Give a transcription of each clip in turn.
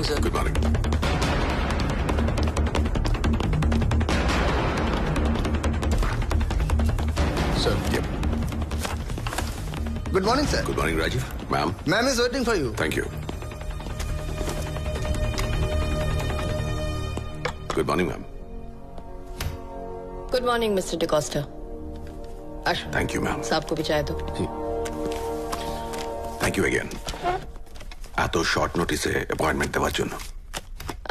Morning sir. Good morning. Sir. Yep. Good morning, sir. Good morning, Rajiv. Ma'am. Ma'am is waiting for you. Thank you. Good morning, ma'am. Good morning mister D'Costa. আসুন, Thank you, ma'am. साहब को भी चाय दो। Thank you again. এত short নোটিসে appointment দেওয়ার জন্য।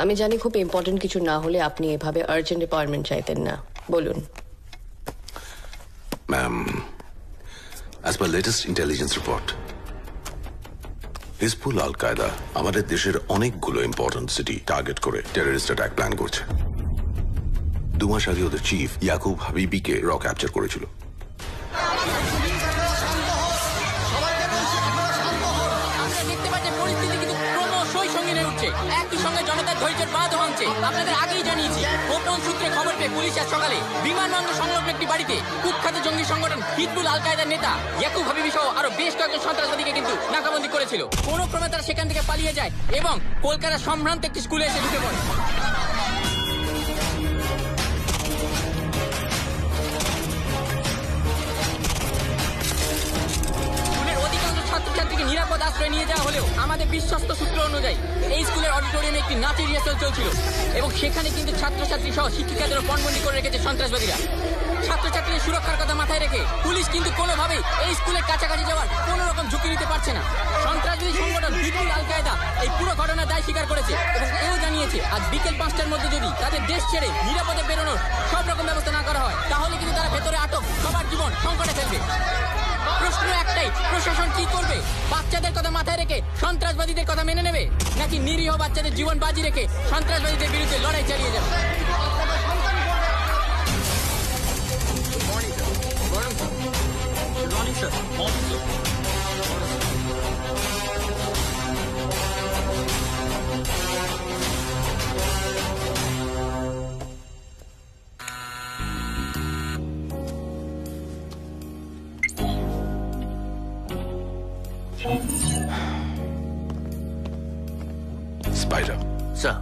আমি জানি খুব ইম্পর্টেন্ট কিছু না হলে আপনি এভাবে আর্জেন্ট অ্যাপয়েন্টমেন্ট চাইতেন না। বলুন। Ma'am, as per latest intelligence report, Hizbul Al Qaeda আমাদের দেশের অনেকগুলো ইম্পর্টেন্ট সিটি টার্গেট করে টেররিস্ট অ্যাটাক প্ল্যান করছে। 2 মাস আগে ওদের চিফ ইয়াকুব হাবিবিকে ক্যাপচার করেছিল। একই সঙ্গে জনতার ধৈর্যের বাঁধ ভাঙছে। আপনাদের আগেই জানিয়েছি, গোপন সূত্রে খবর পেয়ে পুলিশ আজ সকালে বিমানবন্দর সংলগ্ন একটি বাড়িতে কুখ্যাত জঙ্গি সংগঠন হিজবুল আল কায়দার নেতা ইয়াকুব হাবিবি সহ আরো বেশ কয়েকজন সন্ত্রাসবাদীকে কিন্তু নাকাবন্দি করেছিল। কোনো ক্রমে তারা সেখান থেকে পালিয়ে যায় এবং কলকাতার সম্ভ্রান্ত একটি স্কুলে এসে ঢুকে পড়ে। ছাত্রছাত্রীকে নিরাপদ আশ্রয় নিয়ে যাওয়া হলেও আমাদের বিশ্বস্ত সূত্র অনুযায়ী এই স্কুলের অডিটোরিয়ামে একটি নাচের রিহার্সাল চলছিল এবং সেখানে কিন্তু ছাত্রছাত্রী সহ শিক্ষিকাদেরও পণবন্দি করে রেখেছে সন্ত্রাসবাদীরা। ছাত্রছাত্রীদের সুরক্ষার কথা মাথায় রেখে পুলিশ কিন্তু কোনোভাবেই এই স্কুলের কাছাকাছি যাওয়ার কোনো রকম ঝুঁকি নিতে পারছে না। সন্ত্রাসবাদী সংগঠন হিজবুল আল কায়দা এই পুরো ঘটনার দায় স্বীকার করেছে এবং এও জানিয়েছে আজ বিকেল 5টার মধ্যে যদি তাদের দেশ ছেড়ে নিরাপদে বেরোনোর সব রকম ব্যবস্থা না করা হয় তাহলে কিন্তু তারা ভেতরে আটক সবার জীবন সংকটে ফেলবে। প্রশ্ন একটাই, প্রশাসন কি করবে? বাচ্চাদের কথা মাথায় রেখে সন্ত্রাসবাদীদের কথা মেনে নেবে, নাকি নিরীহ বাচ্চাদের জীবন বাজি রেখে সন্ত্রাসবাদীদের বিরুদ্ধে লড়াই চালিয়ে যাবে? স্পাইডার। স্যার